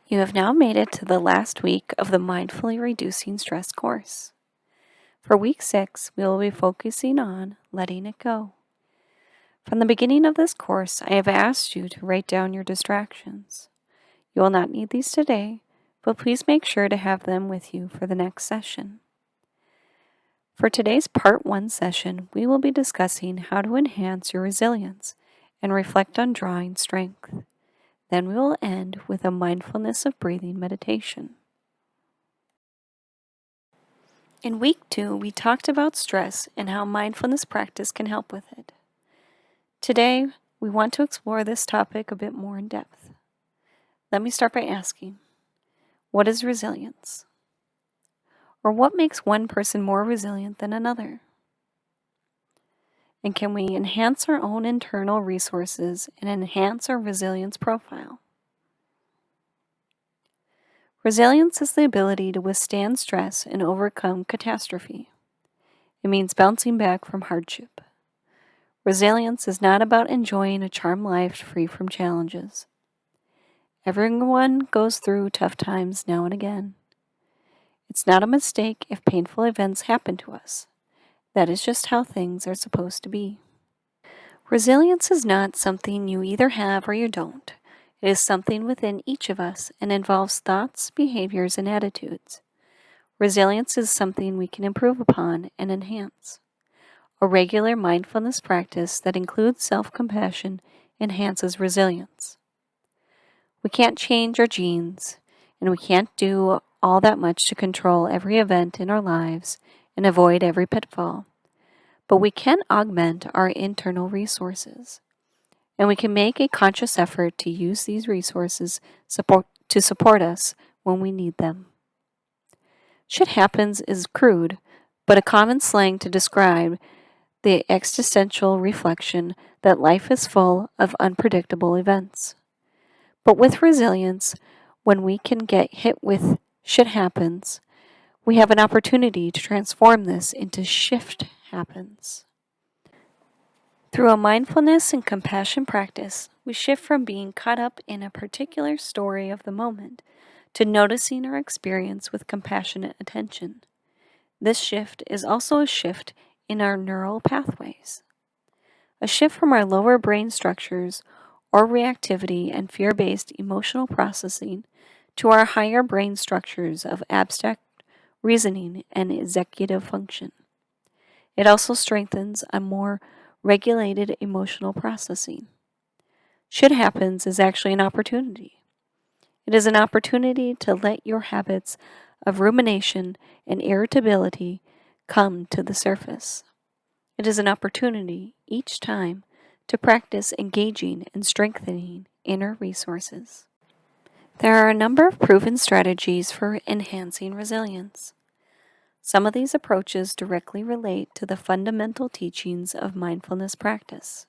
You have now made it to the last week of the Mindfully Reducing Stress course. For week 6, we will be focusing on letting it go. From the beginning of this course, I have asked you to write down your distractions. You will not need these today, but please make sure to have them with you for the next session. For today's Part 1 session, we will be discussing how to enhance your resilience and reflect on drawing strength. Then we will end with a mindfulness of breathing meditation. In week 2, we talked about stress and how mindfulness practice can help with it. Today, we want to explore this topic a bit more in depth. Let me start by asking, what is resilience? Or what makes one person more resilient than another? And can we enhance our own internal resources and enhance our resilience profile? Resilience is the ability to withstand stress and overcome catastrophe. It means bouncing back from hardship. Resilience is not about enjoying a charmed life free from challenges. Everyone goes through tough times now and again. It's not a mistake if painful events happen to us. That is just how things are supposed to be. Resilience is not something you either have or you don't. It is something within each of us and involves thoughts, behaviors, and attitudes. Resilience is something we can improve upon and enhance. A regular mindfulness practice that includes self-compassion enhances resilience. We can't change our genes, and we can't do all that much to control every event in our lives and avoid every pitfall. But we can augment our internal resources, and we can make a conscious effort to use these resources to support us when we need them. Shit happens is crude, but a common slang to describe the existential reflection that life is full of unpredictable events. But with resilience, when we can get hit with shit happens, we have an opportunity to transform this into shift happens. Through a mindfulness and compassion practice, we shift from being caught up in a particular story of the moment to noticing our experience with compassionate attention. This shift is also a shift in our neural pathways. A shift from our lower brain structures or reactivity and fear-based emotional processing to our higher brain structures of abstract reasoning and executive function. It also strengthens a more regulated emotional processing. Shit happens is actually an opportunity. It is an opportunity to let your habits of rumination and irritability come to the surface. It is an opportunity each time to practice engaging and strengthening inner resources. There are a number of proven strategies for enhancing resilience. Some of these approaches directly relate to the fundamental teachings of mindfulness practice.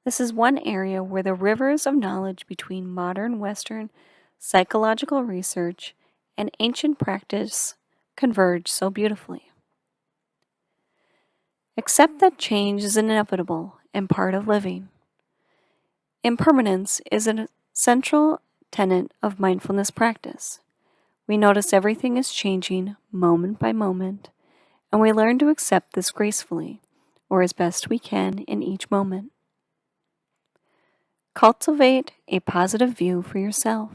This is one area where the rivers of knowledge between modern Western psychological research and ancient practice converge so beautifully. Accept that change is inevitable and part of living. Impermanence is a central tenet of mindfulness practice. We notice everything is changing moment by moment, and we learn to accept this gracefully, or as best we can in each moment. Cultivate a positive view for yourself.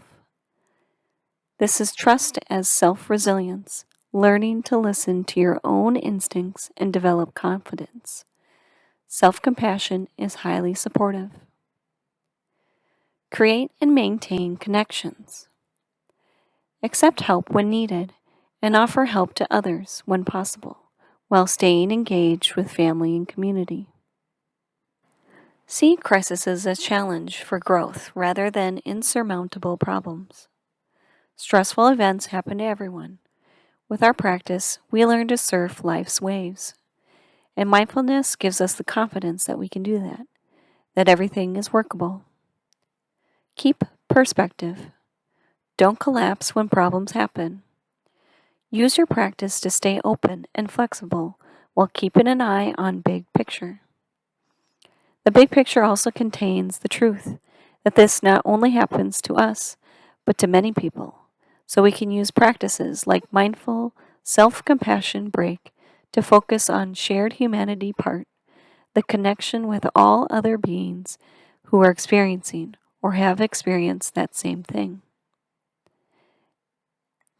This is trust as self-resilience, learning to listen to your own instincts and develop confidence. Self-compassion is highly supportive. Create and maintain connections. Accept help when needed and offer help to others when possible, while staying engaged with family and community. See crises as a challenge for growth rather than insurmountable problems. Stressful events happen to everyone. With our practice, we learn to surf life's waves. And mindfulness gives us the confidence that we can do that everything is workable. Keep perspective. Don't collapse when problems happen. Use your practice to stay open and flexible while keeping an eye on big picture. The big picture also contains the truth that this not only happens to us, but to many people. So we can use practices like mindful self-compassion break to focus on shared humanity part, the connection with all other beings who are experiencing or have experienced that same thing.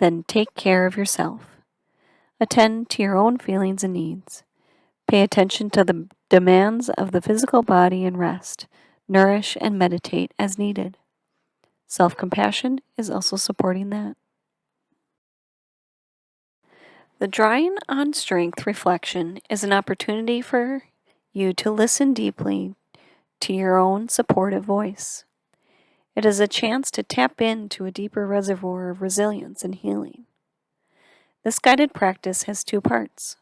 Then take care of yourself. Attend to your own feelings and needs. Pay attention to the demands of the physical body and rest. Nourish and meditate as needed. Self-compassion is also supporting that. The drawing on strength reflection is an opportunity for you to listen deeply to your own supportive voice. It is a chance to tap into a deeper reservoir of resilience and healing. This guided practice has two parts.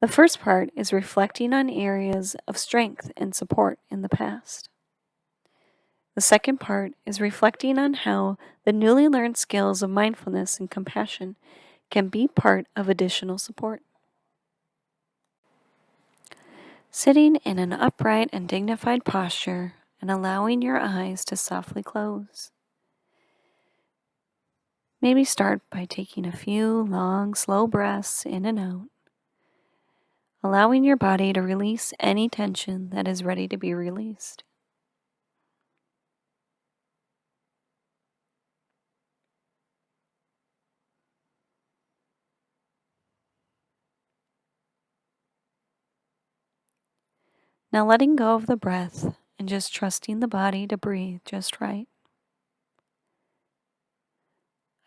The first part is reflecting on areas of strength and support in the past. The second part is reflecting on how the newly learned skills of mindfulness and compassion can be part of additional support. Sitting in an upright and dignified posture and allowing your eyes to softly close. Maybe start by taking a few long, slow breaths in and out, allowing your body to release any tension that is ready to be released. Now letting go of the breath and just trusting the body to breathe just right.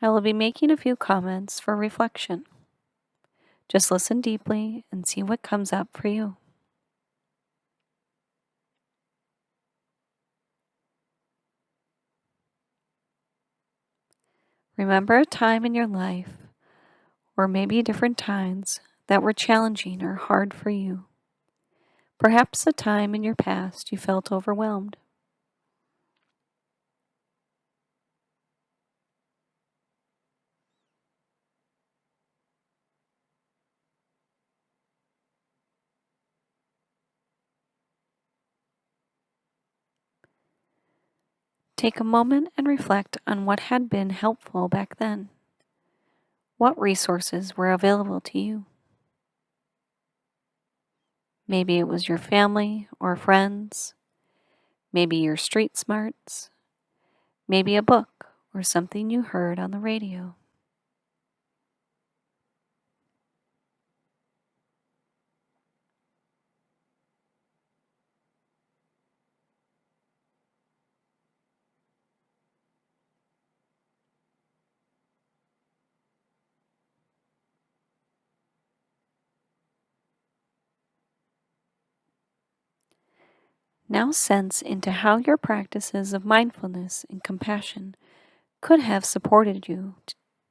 I will be making a few comments for reflection. Just listen deeply and see what comes up for you. Remember a time in your life, or maybe different times, that were challenging or hard for you. Perhaps a time in your past you felt overwhelmed. Take a moment and reflect on what had been helpful back then. What resources were available to you? Maybe it was your family or friends, maybe your street smarts, maybe a book or something you heard on the radio. Now sense into how your practices of mindfulness and compassion could have supported you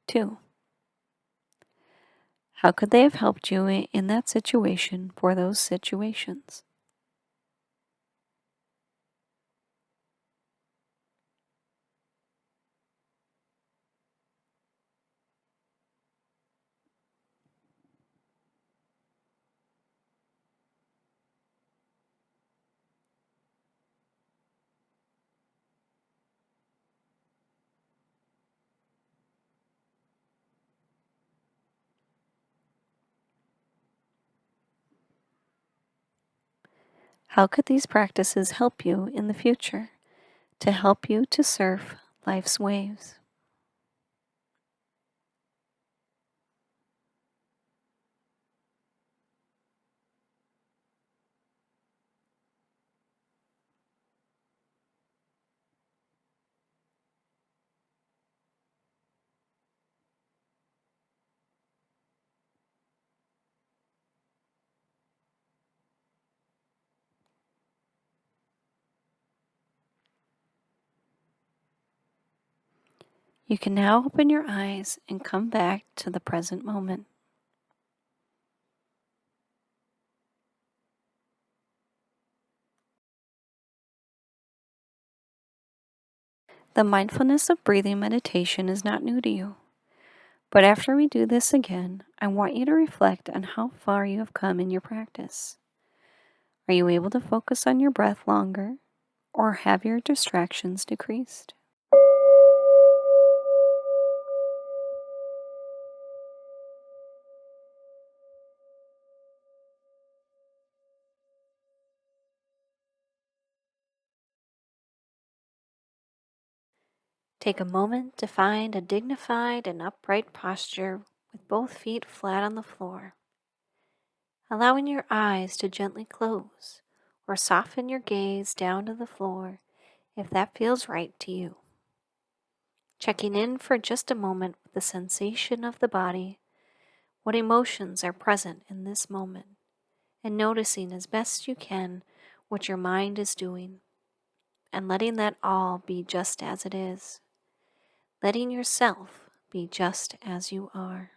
too. How could they have helped you in that situation for those situations? How could these practices help you in the future to help you to surf life's waves? You can now open your eyes and come back to the present moment. The mindfulness of breathing meditation is not new to you, but after we do this again, I want you to reflect on how far you have come in your practice. Are you able to focus on your breath longer, or have your distractions decreased? Take a moment to find a dignified and upright posture with both feet flat on the floor, allowing your eyes to gently close or soften your gaze down to the floor if that feels right to you. Checking in for just a moment with the sensation of the body, what emotions are present in this moment, and noticing as best you can what your mind is doing, and letting that all be just as it is, letting yourself be just as you are.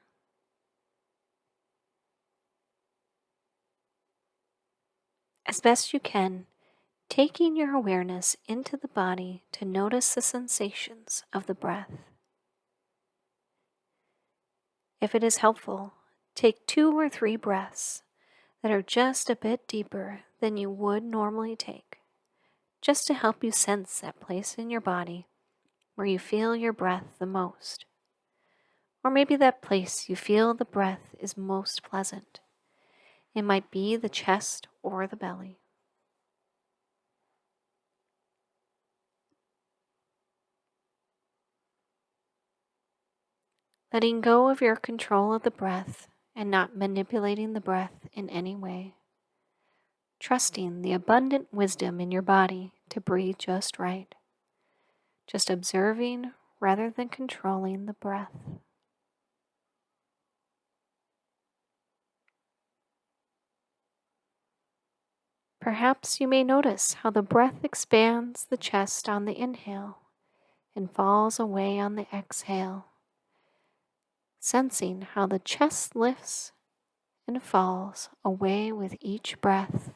As best you can, taking your awareness into the body to notice the sensations of the breath. If it is helpful, take 2 or 3 breaths that are just a bit deeper than you would normally take, just to help you sense that place in your body where you feel your breath the most. Or maybe that place you feel the breath is most pleasant. It might be the chest or the belly. Letting go of your control of the breath and not manipulating the breath in any way. Trusting the abundant wisdom in your body to breathe just right. Just observing rather than controlling the breath. Perhaps you may notice how the breath expands the chest on the inhale and falls away on the exhale, sensing how the chest lifts and falls away with each breath.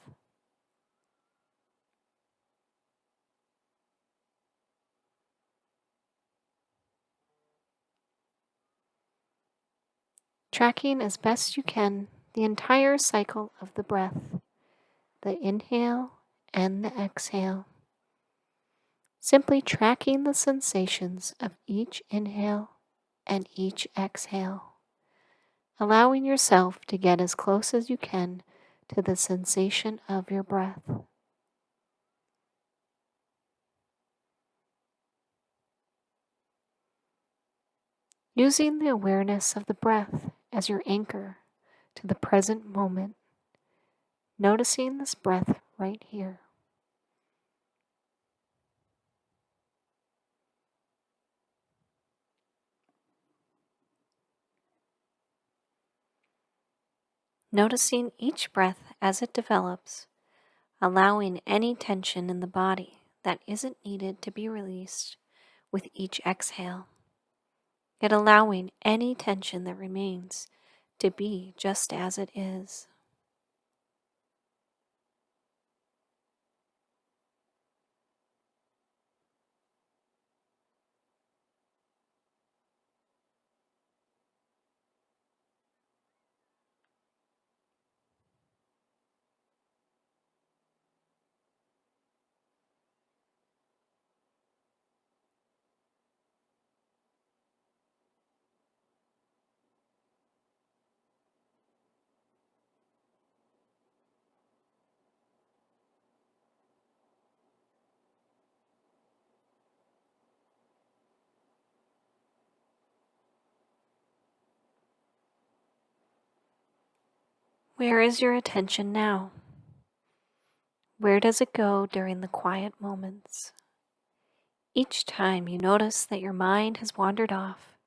Tracking as best you can the entire cycle of the breath, the inhale and the exhale. Simply tracking the sensations of each inhale and each exhale, allowing yourself to get as close as you can to the sensation of your breath. Using the awareness of the breath as your anchor to the present moment, noticing this breath right here. Noticing each breath as it develops, allowing any tension in the body that isn't needed to be released with each exhale, yet allowing any tension that remains to be just as it is. Where is your attention now? Where does it go during the quiet moments? Each time you notice that your mind has wandered off,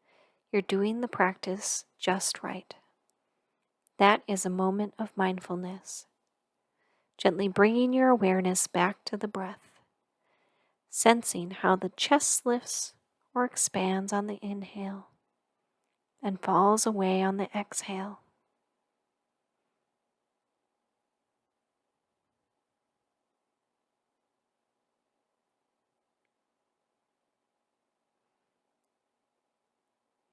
you're doing the practice just right. That is a moment of mindfulness. Gently bringing your awareness back to the breath, sensing how the chest lifts or expands on the inhale and falls away on the exhale.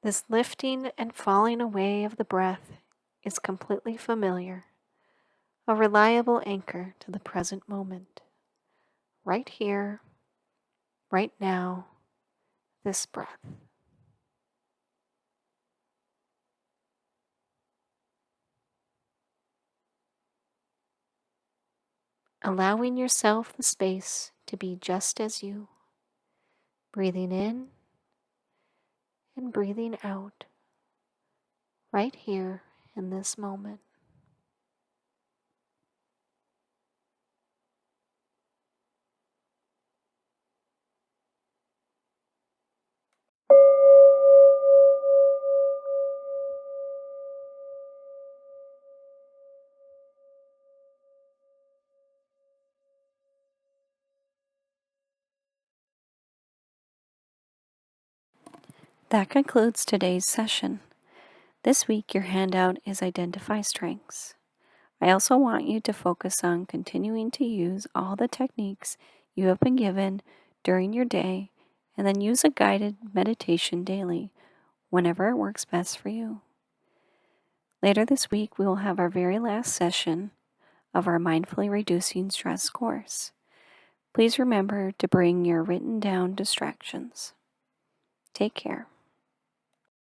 This lifting and falling away of the breath is completely familiar, a reliable anchor to the present moment. Right here, right now, this breath. Allowing yourself the space to be just as you, breathing in and breathing out right here in this moment. That concludes today's session. This week, your handout is Identify Strengths. I also want you to focus on continuing to use all the techniques you have been given during your day, and then use a guided meditation daily whenever it works best for you. Later this week, we will have our very last session of our Mindfully Reducing Stress course. Please remember to bring your written down distractions. Take care.